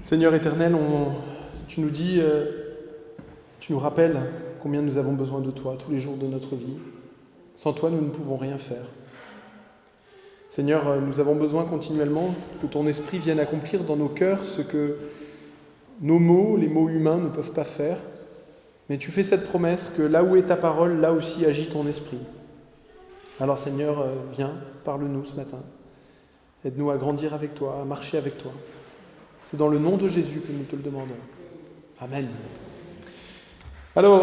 Seigneur éternel, tu nous dis, tu nous rappelles combien nous avons besoin de toi tous les jours de notre vie. Sans toi, nous ne pouvons rien faire. Seigneur, nous avons besoin continuellement que ton esprit vienne accomplir dans nos cœurs ce que nos mots, les mots humains, ne peuvent pas faire. Mais tu fais cette promesse que là où est ta parole, là aussi agit ton esprit. Alors Seigneur, viens, parle-nous ce matin. Aide-nous à grandir avec toi, à marcher avec toi. C'est dans le nom de Jésus que nous te le demandons. Amen. Alors,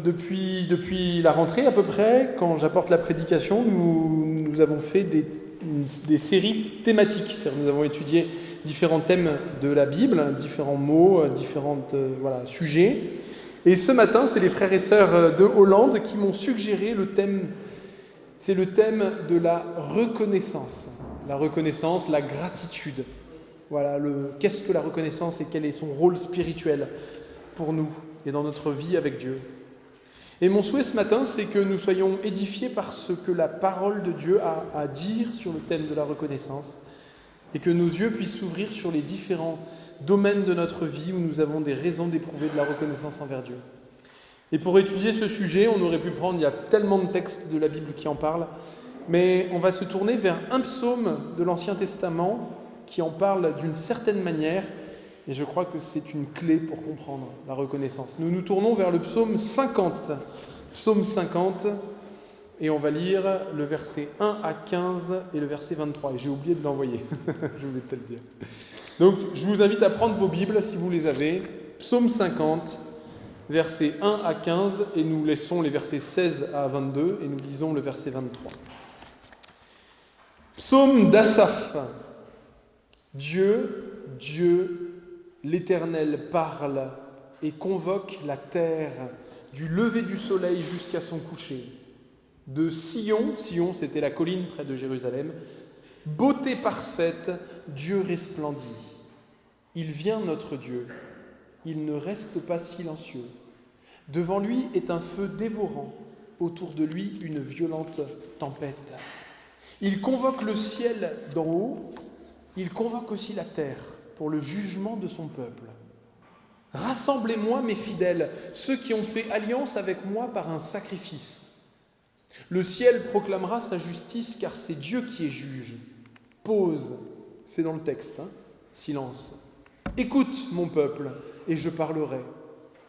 depuis la rentrée à peu près, quand j'apporte la prédication, nous avons fait des séries thématiques. C'est-à-dire, nous avons étudié différents thèmes de la Bible, différents mots, différents sujets. Et ce matin, c'est les frères et sœurs de Hollande qui m'ont suggéré le thème. C'est le thème de la reconnaissance. La reconnaissance, la gratitude. Voilà, qu'est-ce que la reconnaissance et quel est son rôle spirituel pour nous et dans notre vie avec Dieu. Et mon souhait ce matin, c'est que nous soyons édifiés par ce que la parole de Dieu a à dire sur le thème de la reconnaissance et que nos yeux puissent s'ouvrir sur les différents domaines de notre vie où nous avons des raisons d'éprouver de la reconnaissance envers Dieu. Et pour étudier ce sujet, on aurait pu prendre, il y a tellement de textes de la Bible qui en parlent, mais on va se tourner vers un psaume de l'Ancien Testament qui en parle d'une certaine manière, et je crois que c'est une clé pour comprendre la reconnaissance. Nous nous tournons vers le psaume 50. Psaume 50, et on va lire le verset 1 à 15 et le verset 23. Et j'ai oublié de l'envoyer, je voulais te le dire. Donc, je vous invite à prendre vos Bibles, si vous les avez. Psaume 50, versets 1 à 15, et nous laissons les versets 16 à 22, et nous lisons le verset 23. Psaume d'Asaph. Dieu, l'Éternel parle et convoque la terre du lever du soleil jusqu'à son coucher. De Sion, Sion c'était la colline près de Jérusalem, beauté parfaite, Dieu resplendit. Il vient notre Dieu, il ne reste pas silencieux. Devant lui est un feu dévorant, autour de lui une violente tempête. Il convoque le ciel d'en haut, il convoque aussi la terre pour le jugement de son peuple. Rassemblez-moi, mes fidèles, ceux qui ont fait alliance avec moi par un sacrifice. Le ciel proclamera sa justice, car c'est Dieu qui est juge. Pause, c'est dans le texte, silence. Écoute, mon peuple, et je parlerai.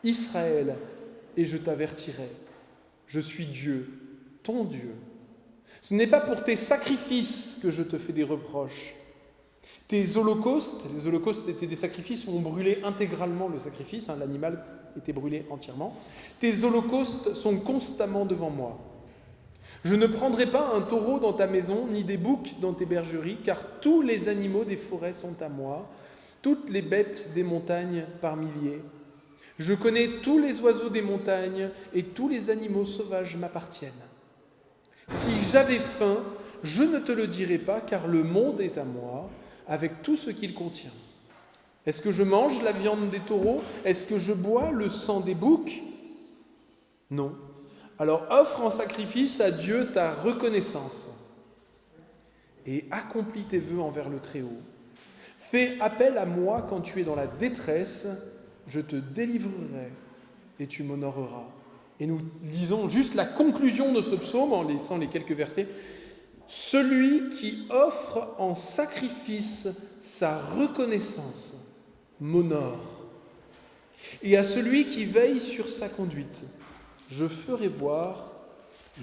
Israël, et je t'avertirai. Je suis Dieu, ton Dieu. Ce n'est pas pour tes sacrifices que je te fais des reproches. Tes holocaustes, les holocaustes étaient des sacrifices où on brûlait intégralement le sacrifice, l'animal était brûlé entièrement. Tes holocaustes sont constamment devant moi. Je ne prendrai pas un taureau dans ta maison, ni des boucs dans tes bergeries, car tous les animaux des forêts sont à moi, toutes les bêtes des montagnes par milliers. Je connais tous les oiseaux des montagnes, et tous les animaux sauvages m'appartiennent. Si j'avais faim, je ne te le dirais pas, car le monde est à moi, avec tout ce qu'il contient. Est-ce que je mange la viande des taureaux ? Est-ce que je bois le sang des boucs ? Non. Alors offre en sacrifice à Dieu ta reconnaissance et accomplis tes vœux envers le Très-Haut. Fais appel à moi quand tu es dans la détresse, je te délivrerai et tu m'honoreras. Et nous lisons juste la conclusion de ce psaume en laissant les quelques versets. Celui qui offre en sacrifice sa reconnaissance m'honore. Et à celui qui veille sur sa conduite, je ferai voir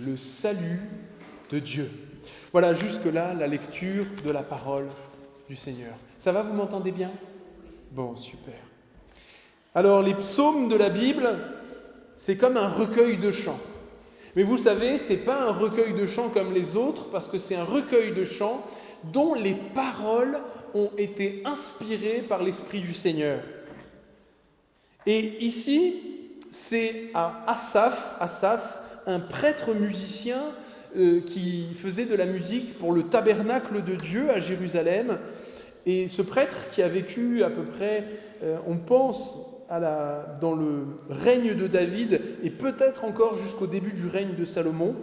le salut de Dieu. Voilà, jusque-là, la lecture de la parole du Seigneur. Ça va, vous m'entendez bien ? Bon, super. Alors, les psaumes de la Bible, c'est comme un recueil de chants. Mais vous savez, ce n'est pas un recueil de chants comme les autres, parce que c'est un recueil de chants dont les paroles ont été inspirées par l'Esprit du Seigneur. Et ici, c'est à Asaph, un prêtre musicien qui faisait de la musique pour le tabernacle de Dieu à Jérusalem. Et ce prêtre qui a vécu à peu près, on pense, dans le règne de David et peut-être encore jusqu'au début du règne de Salomon,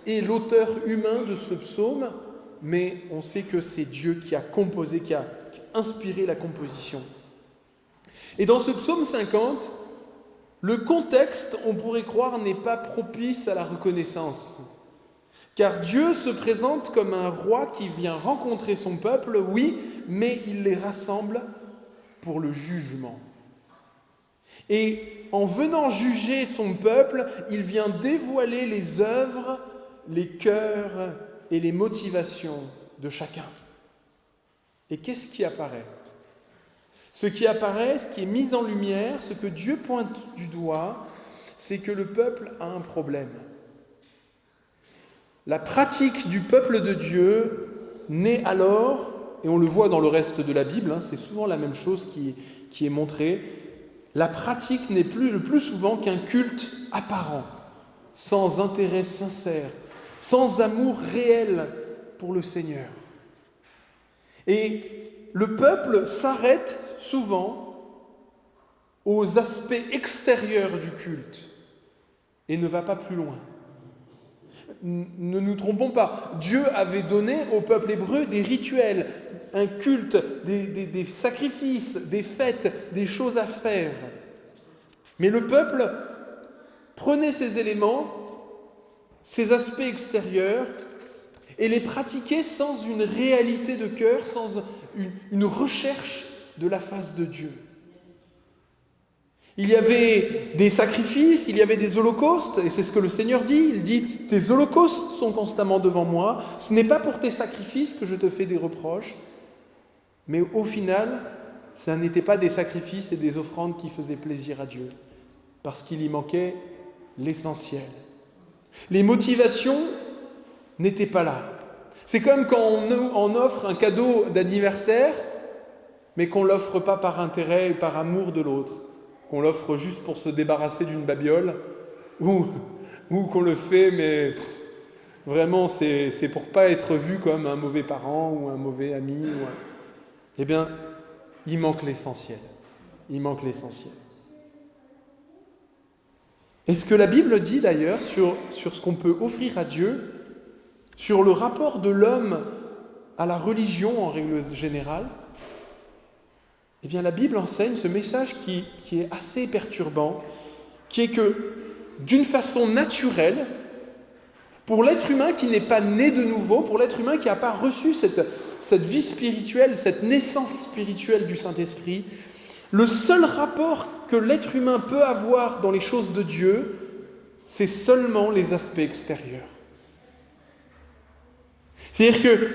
est l'auteur humain de ce psaume, mais on sait que c'est Dieu qui a composé, qui a inspiré la composition. Et dans ce psaume 50, le contexte, on pourrait croire, n'est pas propice à la reconnaissance. Car Dieu se présente comme un roi qui vient rencontrer son peuple, oui, mais il les rassemble pour le jugement. Et en venant juger son peuple, il vient dévoiler les œuvres, les cœurs et les motivations de chacun. Et qu'est-ce qui apparaît ? Ce qui apparaît, ce qui est mis en lumière, ce que Dieu pointe du doigt, c'est que le peuple a un problème. La pratique du peuple de Dieu naît alors, et on le voit dans le reste de la Bible, c'est souvent la même chose qui est montrée, la pratique n'est plus le plus souvent qu'un culte apparent, sans intérêt sincère, sans amour réel pour le Seigneur. Et le peuple s'arrête souvent aux aspects extérieurs du culte et ne va pas plus loin. Ne nous trompons pas, Dieu avait donné au peuple hébreu des rituels, un culte, des sacrifices, des fêtes, des choses à faire. Mais le peuple prenait ces éléments, ces aspects extérieurs, et les pratiquait sans une réalité de cœur, sans une recherche de la face de Dieu. Il y avait des sacrifices, il y avait des holocaustes, et c'est ce que le Seigneur dit. Il dit « Tes holocaustes sont constamment devant moi, ce n'est pas pour tes sacrifices que je te fais des reproches. » Mais au final, ça n'était pas des sacrifices et des offrandes qui faisaient plaisir à Dieu, parce qu'il y manquait l'essentiel. Les motivations n'étaient pas là. C'est comme quand on offre un cadeau d'anniversaire, mais qu'on ne l'offre pas par intérêt et par amour de l'autre. Qu'on l'offre juste pour se débarrasser d'une babiole, ou qu'on le fait, mais vraiment c'est pour pas être vu comme un mauvais parent ou un mauvais ami. Eh bien, il manque l'essentiel. Il manque l'essentiel. Et ce que la Bible dit d'ailleurs sur ce qu'on peut offrir à Dieu, sur le rapport de l'homme à la religion en règle générale, eh bien, la Bible enseigne ce message qui est assez perturbant, qui est que, d'une façon naturelle, pour l'être humain qui n'est pas né de nouveau, pour l'être humain qui n'a pas reçu cette vie spirituelle, cette naissance spirituelle du Saint-Esprit, le seul rapport que l'être humain peut avoir dans les choses de Dieu, c'est seulement les aspects extérieurs. C'est-à-dire que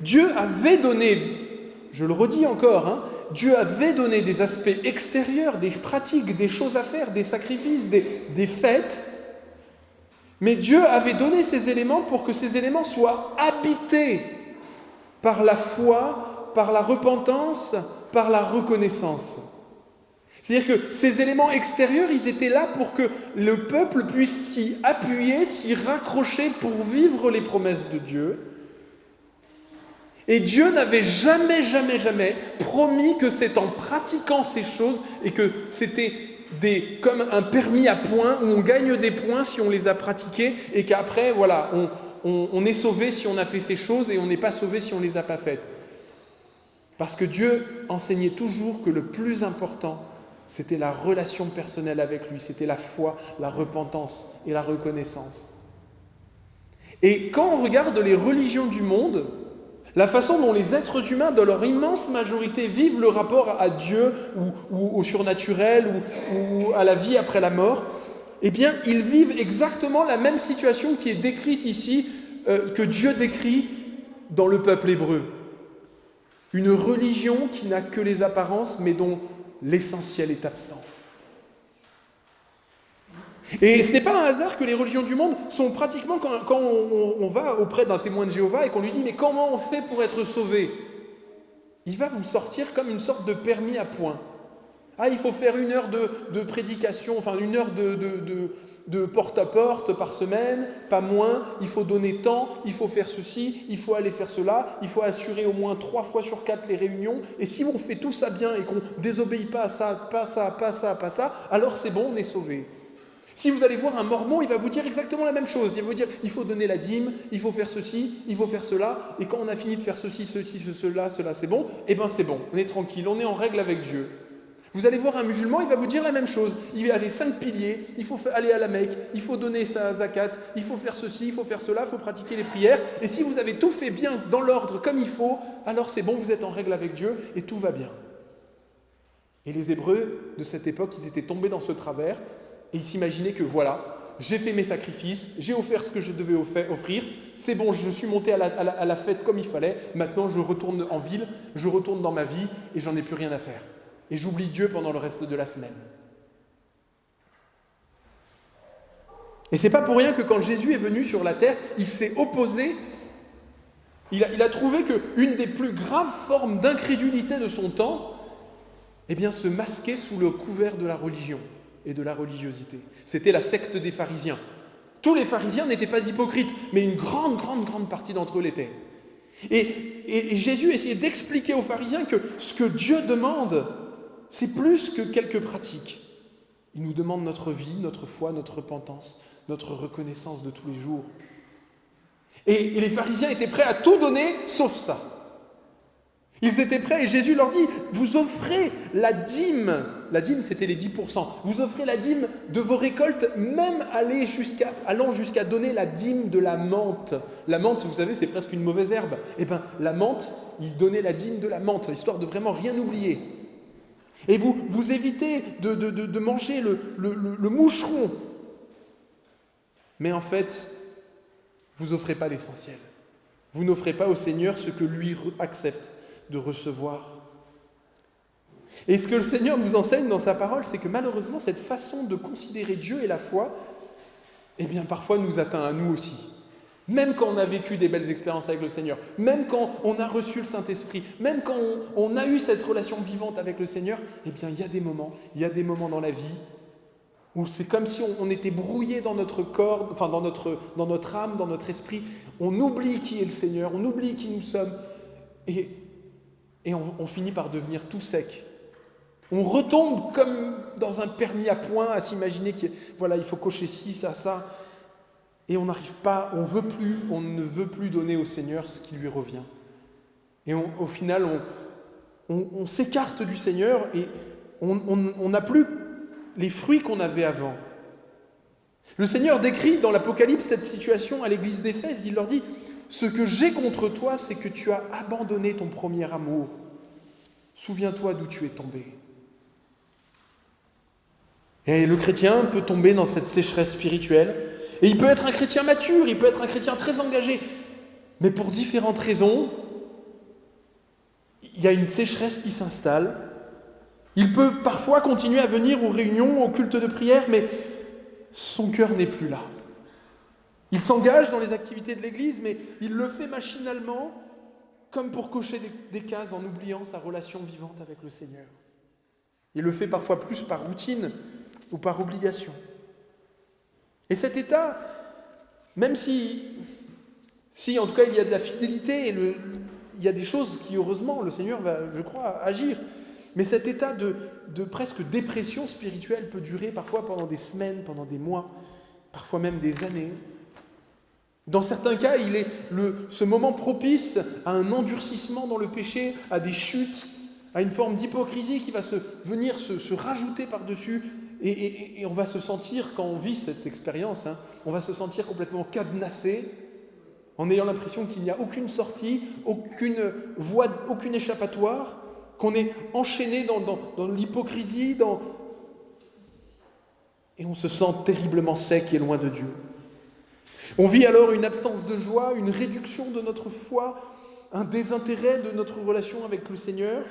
Dieu avait donné, je le redis encore, Dieu avait donné des aspects extérieurs, des pratiques, des choses à faire, des sacrifices, des fêtes, mais Dieu avait donné ces éléments pour que ces éléments soient habités par la foi, par la repentance, par la reconnaissance. C'est-à-dire que ces éléments extérieurs, ils étaient là pour que le peuple puisse s'y appuyer, s'y raccrocher pour vivre les promesses de Dieu. Et Dieu n'avait jamais promis que c'est en pratiquant ces choses et que c'était comme un permis à points où on gagne des points si on les a pratiqués et qu'après, voilà, on est sauvé si on a fait ces choses et on n'est pas sauvé si on ne les a pas faites. Parce que Dieu enseignait toujours que le plus important, c'était la relation personnelle avec lui, c'était la foi, la repentance et la reconnaissance. Et quand on regarde les religions du monde, la façon dont les êtres humains, dans leur immense majorité, vivent le rapport à Dieu ou au surnaturel ou à la vie après la mort, eh bien, ils vivent exactement la même situation qui est décrite ici, que Dieu décrit dans le peuple hébreu. Une religion qui n'a que les apparences, mais dont l'essentiel est absent. Et ce n'est pas un hasard que les religions du monde sont pratiquement, quand on va auprès d'un témoin de Jéhovah et qu'on lui dit « Mais comment on fait pour être sauvé ?» Il va vous sortir comme une sorte de permis à points. Ah, il faut faire 1 heure de prédication, enfin 1 heure de porte-à-porte par semaine, pas moins, il faut donner tant, il faut faire ceci, il faut aller faire cela, il faut assurer au moins 3 fois sur 4 les réunions, et si on fait tout ça bien et qu'on ne désobéit pas à ça, pas ça, pas ça, pas ça, alors c'est bon, on est sauvé. Si vous allez voir un mormon, il va vous dire exactement la même chose. Il va vous dire, il faut donner la dîme, il faut faire ceci, il faut faire cela, et quand on a fini de faire ceci, cela, c'est bon, eh bien c'est bon, on est tranquille, on est en règle avec Dieu. Vous allez voir un musulman, il va vous dire la même chose. Il y a les 5 piliers, il faut aller à la Mecque, il faut donner sa zakat, il faut faire ceci, il faut faire cela, il faut pratiquer les prières. Et si vous avez tout fait bien dans l'ordre comme il faut, alors c'est bon, vous êtes en règle avec Dieu et tout va bien. Et les Hébreux de cette époque, ils étaient tombés dans ce travers et ils s'imaginaient que voilà, j'ai fait mes sacrifices, j'ai offert ce que je devais offrir, c'est bon, je suis monté à la fête comme il fallait, maintenant je retourne en ville, je retourne dans ma vie et j'en ai plus rien à faire. Et j'oublie Dieu pendant le reste de la semaine. Et c'est pas pour rien que quand Jésus est venu sur la terre, il s'est opposé, il a trouvé qu'une des plus graves formes d'incrédulité de son temps, eh bien, se masquait sous le couvert de la religion et de la religiosité. C'était la secte des pharisiens. Tous les pharisiens n'étaient pas hypocrites, mais une grande partie d'entre eux l'étaient. Et Jésus essayait d'expliquer aux pharisiens que ce que Dieu demande, c'est plus que quelques pratiques. Il nous demande notre vie, notre foi, notre repentance, notre reconnaissance de tous les jours. Et les pharisiens étaient prêts à tout donner, sauf ça. Ils étaient prêts et Jésus leur dit, vous offrez la dîme c'était les 10%, vous offrez la dîme de vos récoltes, même allant jusqu'à donner la dîme de la menthe. La menthe, vous savez, c'est presque une mauvaise herbe. Eh bien, la menthe, ils donnaient la dîme de la menthe, histoire de vraiment rien oublier. Et vous évitez de manger le moucheron. Mais en fait, vous n'offrez pas l'essentiel. Vous n'offrez pas au Seigneur ce que lui accepte de recevoir. Et ce que le Seigneur nous enseigne dans sa parole, c'est que malheureusement, cette façon de considérer Dieu et la foi, eh bien, parfois nous atteint à nous aussi. Même quand on a vécu des belles expériences avec le Seigneur, même quand on a reçu le Saint-Esprit, même quand on a eu cette relation vivante avec le Seigneur, eh bien, il y a des moments dans la vie où c'est comme si on était brouillé dans notre corps, enfin dans notre âme, dans notre esprit. On oublie qui est le Seigneur, on oublie qui nous sommes, et on finit par devenir tout sec. On retombe comme dans un permis à points à s'imaginer qu'il faut cocher ci, ça, et on n'arrive pas, on ne veut plus donner au Seigneur ce qui lui revient. Et au final, on s'écarte du Seigneur et on n'a plus les fruits qu'on avait avant. Le Seigneur décrit dans l'Apocalypse cette situation à l'église d'Éphèse. Il leur dit « Ce que j'ai contre toi, c'est que tu as abandonné ton premier amour. Souviens-toi d'où tu es tombé. » Et le chrétien peut tomber dans cette sécheresse spirituelle. Et il peut être un chrétien mature, il peut être un chrétien très engagé. Mais pour différentes raisons, il y a une sécheresse qui s'installe. Il peut parfois continuer à venir aux réunions, aux cultes de prière, mais son cœur n'est plus là. Il s'engage dans les activités de l'Église, mais il le fait machinalement, comme pour cocher des cases en oubliant sa relation vivante avec le Seigneur. Il le fait parfois plus par routine ou par obligation. Et cet état, même si en tout cas il y a de la fidélité, et il y a des choses qui, heureusement, le Seigneur va, je crois, agir, mais cet état de presque dépression spirituelle peut durer parfois pendant des semaines, pendant des mois, parfois même des années. Dans certains cas, il est ce moment propice à un endurcissement dans le péché, à des chutes, à une forme d'hypocrisie qui va venir se rajouter par-dessus, et on va se sentir, quand on vit cette expérience, on va se sentir complètement cadenassé, en ayant l'impression qu'il n'y a aucune sortie, aucune voie, aucune échappatoire, qu'on est enchaîné dans l'hypocrisie, et on se sent terriblement sec et loin de Dieu. On vit alors une absence de joie, une réduction de notre foi, un désintérêt de notre relation avec le Seigneur.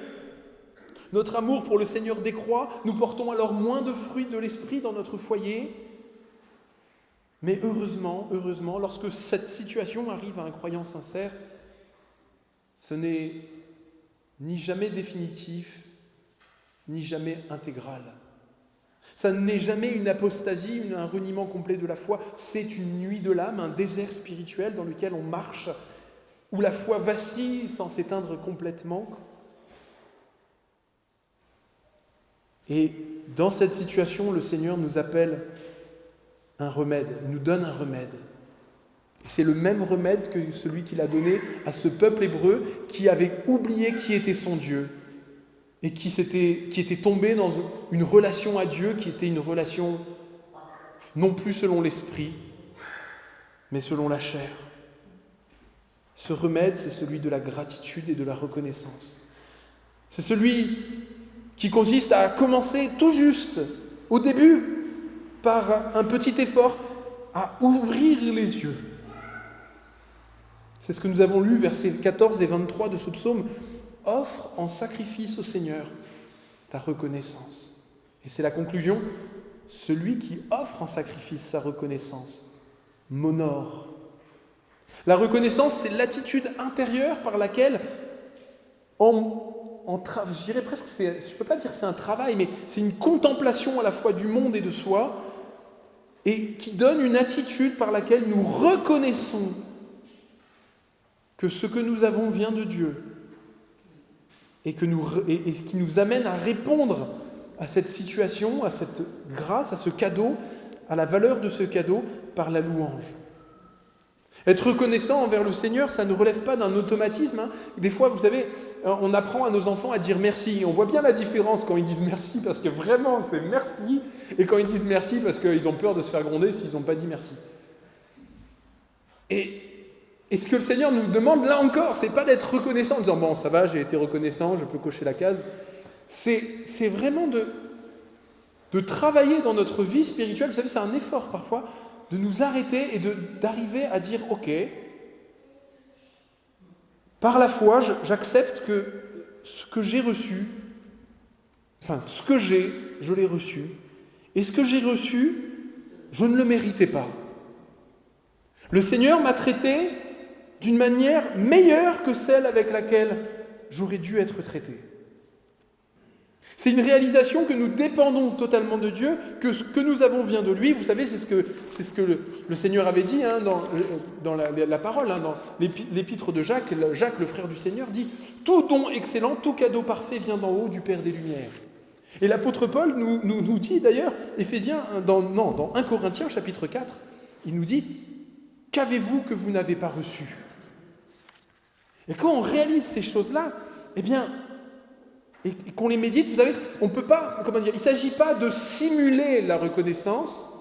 Notre amour pour le Seigneur décroît, nous portons alors moins de fruits de l'Esprit dans notre foyer. Mais heureusement, lorsque cette situation arrive à un croyant sincère, ce n'est ni jamais définitif, ni jamais intégral. Ça n'est jamais une apostasie, un reniement complet de la foi. C'est une nuit de l'âme, un désert spirituel dans lequel on marche, où la foi vacille sans s'éteindre complètement. Et dans cette situation, le Seigneur nous appelle un remède, nous donne un remède. Et c'est le même remède que celui qu'il a donné à ce peuple hébreu qui avait oublié qui était son Dieu. et qui était tombé dans une relation à Dieu qui était une relation non plus selon l'esprit, mais selon la chair. Ce remède, c'est celui de la gratitude et de la reconnaissance. C'est celui qui consiste à commencer tout juste, au début, par un petit effort, à ouvrir les yeux. C'est ce que nous avons lu, versets 14 et 23 de ce psaume. « Offre en sacrifice au Seigneur ta reconnaissance. » Et c'est la conclusion. « Celui qui offre en sacrifice sa reconnaissance m'honore. » La reconnaissance, c'est l'attitude intérieure par laquelle, je dirais presque, je ne peux pas dire que c'est un travail, mais c'est une contemplation à la fois du monde et de soi, et qui donne une attitude par laquelle nous reconnaissons que ce que nous avons vient de Dieu, et qui nous amène à répondre à cette situation, à cette grâce, à ce cadeau, à la valeur de ce cadeau par la louange. Être reconnaissant envers le Seigneur, ça ne relève pas d'un automatisme. Des fois, vous savez, on apprend à nos enfants à dire merci. On voit bien la différence quand ils disent merci, parce que vraiment, c'est merci, et quand ils disent merci, parce qu'ils ont peur de se faire gronder s'ils n'ont pas dit merci. Et ce que le Seigneur nous demande, là encore, c'est pas d'être reconnaissant en disant « bon, ça va, j'ai été reconnaissant, je peux cocher la case ». C'est vraiment de travailler dans notre vie spirituelle. Vous savez, c'est un effort parfois, de nous arrêter et d'arriver à dire « ok, par la foi, j'accepte que ce que j'ai reçu, ce que j'ai, je l'ai reçu, et ce que j'ai reçu, je ne le méritais pas. Le Seigneur m'a traité d'une manière meilleure que celle avec laquelle j'aurais dû être traité. » C'est une réalisation que nous dépendons totalement de Dieu, que ce que nous avons vient de lui. Vous savez, c'est ce que le Seigneur avait dit dans la parole, dans l'épître de Jacques. Jacques, le frère du Seigneur, dit « Tout don excellent, tout cadeau parfait vient d'en haut du Père des Lumières. » Et l'apôtre Paul nous dit d'ailleurs, dans 1 Corinthiens chapitre 4, il nous dit « Qu'avez-vous que vous n'avez pas reçu ?» Et quand on réalise ces choses-là, eh bien, et qu'on les médite, vous savez, on peut pas, il ne s'agit pas de simuler la reconnaissance,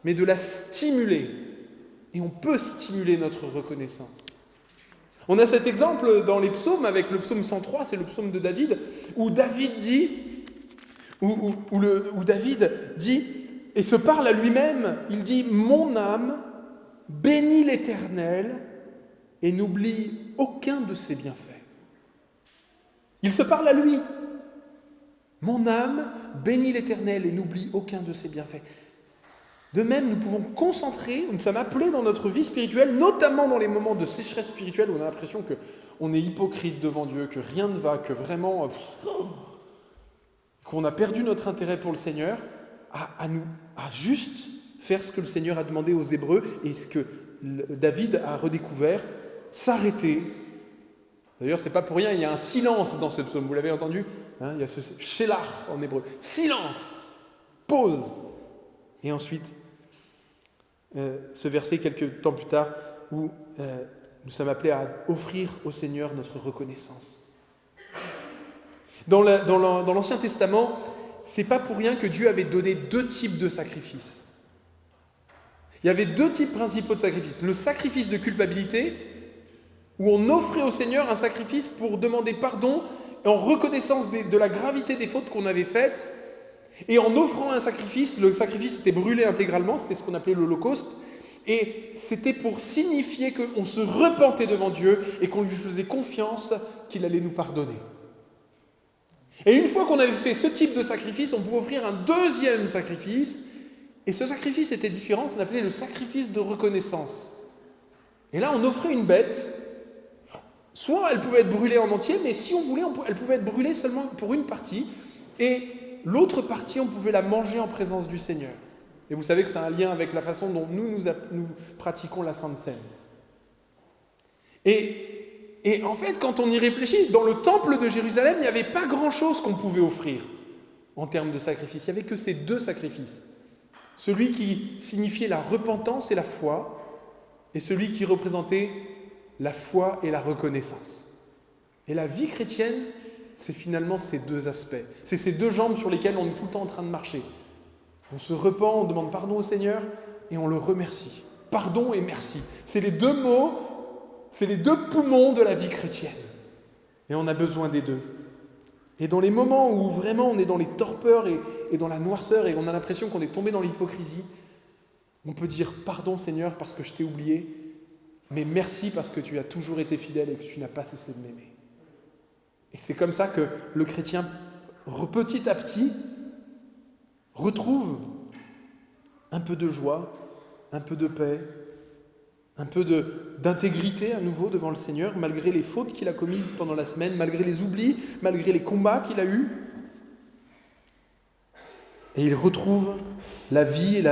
mais de la stimuler. Et on peut stimuler notre reconnaissance. On a cet exemple dans les psaumes, avec le psaume 103, c'est le psaume de David, où David dit, et se parle à lui-même, il dit « Mon âme bénit l'Éternel et n'oublie aucun de ses bienfaits. » Il se parle à lui. « Mon âme bénit l'Éternel et n'oublie aucun de ses bienfaits. » De même, nous pouvons concentrer, nous sommes appelés dans notre vie spirituelle, notamment dans les moments de sécheresse spirituelle où on a l'impression qu'on est hypocrite devant Dieu, que rien ne va, que vraiment, qu'on a perdu notre intérêt pour le Seigneur, à juste faire ce que le Seigneur a demandé aux Hébreux et ce que David a redécouvert, s'arrêter. D'ailleurs, c'est pas pour rien, il y a un silence dans ce psaume, vous l'avez entendu, il y a ce shelach en hébreu. Silence, pause. Et ensuite, ce verset quelques temps plus tard, où nous sommes appelés à offrir au Seigneur notre reconnaissance. Dans l'Ancien Testament, c'est pas pour rien que Dieu avait donné 2 types de sacrifices. Il y avait 2 types principaux de sacrifices. Le sacrifice de culpabilité, où on offrait au Seigneur un sacrifice pour demander pardon en reconnaissance de la gravité des fautes qu'on avait faites. Et en offrant un sacrifice, le sacrifice était brûlé intégralement, c'était ce qu'on appelait l'Holocauste. Et c'était pour signifier qu'on se repentait devant Dieu et qu'on lui faisait confiance qu'il allait nous pardonner. Et une fois qu'on avait fait ce type de sacrifice, on pouvait offrir un 2e sacrifice. Et ce sacrifice était différent, on appelait le sacrifice de reconnaissance. Et là, on offrait une bête. Soit elle pouvait être brûlée en entier, mais si on voulait, elle pouvait être brûlée seulement pour une partie. Et l'autre partie, on pouvait la manger en présence du Seigneur. Et vous savez que c'est un lien avec la façon dont nous pratiquons la Sainte Seine. Et en fait, quand on y réfléchit, dans le temple de Jérusalem, il n'y avait pas grand-chose qu'on pouvait offrir en termes de sacrifice. Il n'y avait que ces 2 sacrifices. Celui qui signifiait la repentance et la foi, et celui qui représentait la foi et la reconnaissance. Et la vie chrétienne, c'est finalement ces deux aspects. C'est ces deux jambes sur lesquelles on est tout le temps en train de marcher. On se repent, on demande pardon au Seigneur et on le remercie. Pardon et merci. C'est les deux mots, c'est les deux poumons de la vie chrétienne. Et on a besoin des deux. Et dans les moments où vraiment on est dans les torpeurs et dans la noirceur et on a l'impression qu'on est tombé dans l'hypocrisie, on peut dire pardon Seigneur parce que je t'ai oublié, mais merci parce que tu as toujours été fidèle et que tu n'as pas cessé de m'aimer. Et c'est comme ça que le chrétien, petit à petit, retrouve un peu de joie, un peu de paix, un peu d'intégrité à nouveau devant le Seigneur, malgré les fautes qu'il a commises pendant la semaine, malgré les oublis, malgré les combats qu'il a eus. Et il retrouve la vie et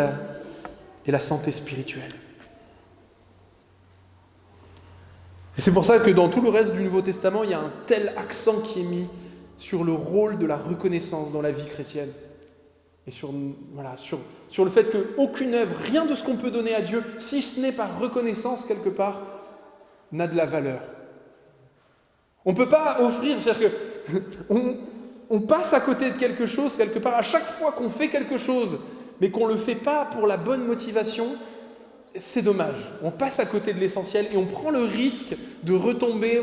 la santé spirituelle. Et c'est pour ça que dans tout le reste du Nouveau Testament, il y a un tel accent qui est mis sur le rôle de la reconnaissance dans la vie chrétienne. Et sur le fait qu'aucune œuvre, rien de ce qu'on peut donner à Dieu, si ce n'est par reconnaissance quelque part, n'a de la valeur. On ne peut pas offrir, c'est-à-dire qu'on passe à côté de quelque chose quelque part, à chaque fois qu'on fait quelque chose, mais qu'on ne le fait pas pour la bonne motivation, c'est dommage. On passe à côté de l'essentiel et on prend le risque de retomber,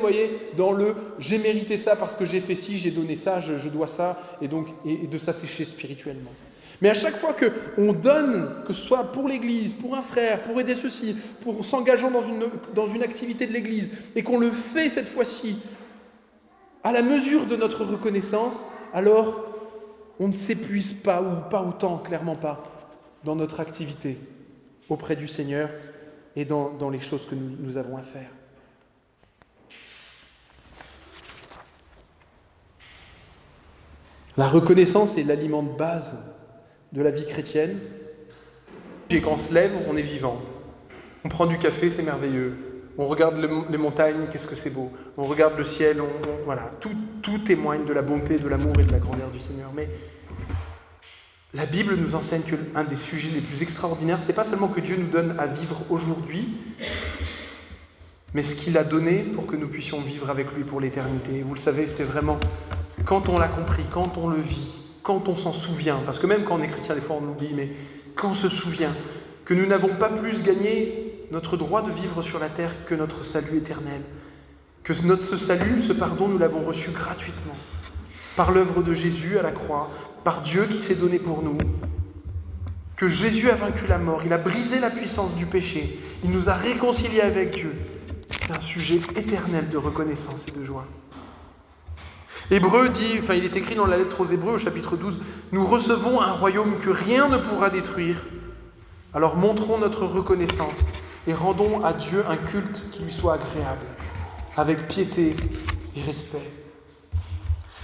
dans le « j'ai mérité ça parce que j'ai fait ci, j'ai donné ça, je dois ça », et de s'assécher spirituellement. Mais à chaque fois qu'on donne, que ce soit pour l'Église, pour un frère, pour aider ceci, pour s'engageant dans une activité de l'Église, et qu'on le fait cette fois-ci à la mesure de notre reconnaissance, alors on ne s'épuise pas, ou pas autant, clairement pas, dans notre activité auprès du Seigneur et dans les choses que nous avons à faire. La reconnaissance est l'aliment de base de la vie chrétienne. Et quand on se lève, on est vivant. On prend du café, c'est merveilleux. On regarde les montagnes, qu'est-ce que c'est beau. On regarde le ciel, voilà. Tout témoigne de la bonté, de l'amour et de la grandeur du Seigneur. Mais la Bible nous enseigne que l'un des sujets les plus extraordinaires, ce n'est pas seulement que Dieu nous donne à vivre aujourd'hui, mais ce qu'il a donné pour que nous puissions vivre avec lui pour l'éternité. Vous le savez, c'est vraiment quand on l'a compris, quand on le vit, quand on s'en souvient, parce que même quand on est chrétien, des fois on oublie, mais quand on se souvient que nous n'avons pas plus gagné notre droit de vivre sur la terre que notre salut éternel, que ce salut, ce pardon, nous l'avons reçu gratuitement, par l'œuvre de Jésus à la croix, par Dieu qui s'est donné pour nous, que Jésus a vaincu la mort, il a brisé la puissance du péché, il nous a réconciliés avec Dieu. C'est un sujet éternel de reconnaissance et de joie. Hébreu dit, il est écrit dans la lettre aux Hébreux au chapitre 12, « Nous recevons un royaume que rien ne pourra détruire, alors montrons notre reconnaissance et rendons à Dieu un culte qui lui soit agréable, avec piété et respect. »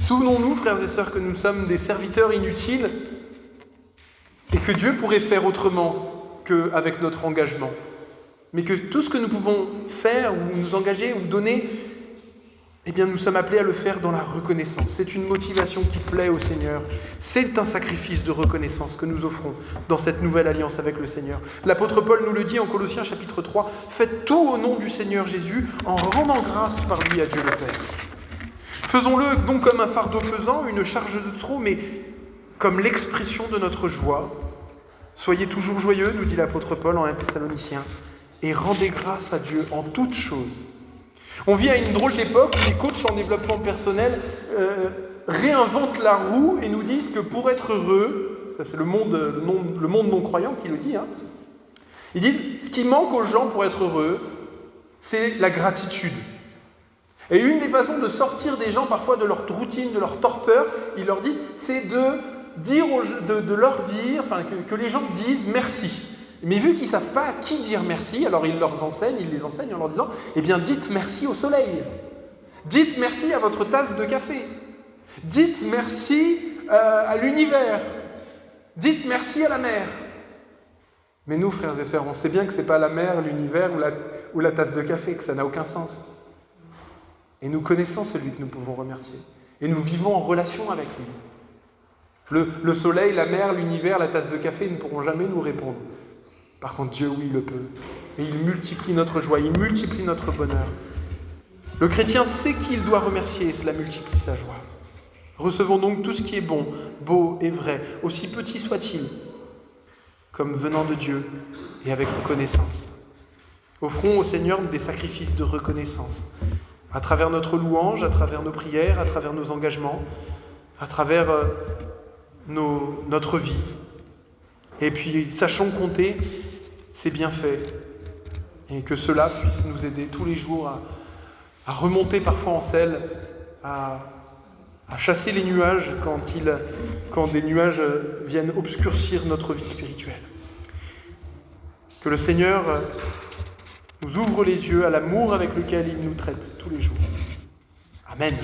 Souvenons-nous, frères et sœurs, que nous sommes des serviteurs inutiles et que Dieu pourrait faire autrement qu'avec notre engagement. Mais que tout ce que nous pouvons faire ou nous engager ou donner, nous sommes appelés à le faire dans la reconnaissance. C'est une motivation qui plaît au Seigneur. C'est un sacrifice de reconnaissance que nous offrons dans cette nouvelle alliance avec le Seigneur. L'apôtre Paul nous le dit en Colossiens chapitre 3, « Faites tout au nom du Seigneur Jésus, en rendant grâce par lui à Dieu le Père. » Faisons-le non comme un fardeau pesant, une charge de trop, mais comme l'expression de notre joie. Soyez toujours joyeux, nous dit l'apôtre Paul en 1 Thessaloniciens, et rendez grâce à Dieu en toutes choses. On vit à une drôle d'époque où les coachs en développement personnel réinventent la roue et nous disent que pour être heureux, ça c'est le monde non-croyant qui le dit, ils disent ce qui manque aux gens pour être heureux, c'est la gratitude. Et une des façons de sortir des gens parfois de leur routine, de leur torpeur, ils leur disent, c'est de leur dire, que les gens disent merci. Mais vu qu'ils ne savent pas à qui dire merci, alors ils les enseignent en leur disant, dites merci au soleil. Dites merci à votre tasse de café. Dites merci à l'univers. Dites merci à la mer. Mais nous, frères et sœurs, on sait bien que ce n'est pas la mer, l'univers ou la tasse de café, que ça n'a aucun sens. Et nous connaissons celui que nous pouvons remercier. Et nous vivons en relation avec lui. Le soleil, la mer, l'univers, la tasse de café ne pourront jamais nous répondre. Par contre, Dieu, oui, il le peut. Et il multiplie notre joie, il multiplie notre bonheur. Le chrétien sait qu'il doit remercier et cela multiplie sa joie. Recevons donc tout ce qui est bon, beau et vrai, aussi petit soit-il, comme venant de Dieu et avec reconnaissance. Offrons au Seigneur des sacrifices de reconnaissance, à travers notre louange, à travers nos prières, à travers nos engagements, à travers notre vie. Et puis, sachons compter ses bienfaits, et que cela puisse nous aider tous les jours à remonter parfois en selle, à chasser les nuages quand des nuages viennent obscurcir notre vie spirituelle. Que le Seigneur nous ouvre les yeux à l'amour avec lequel il nous traite tous les jours. Amen.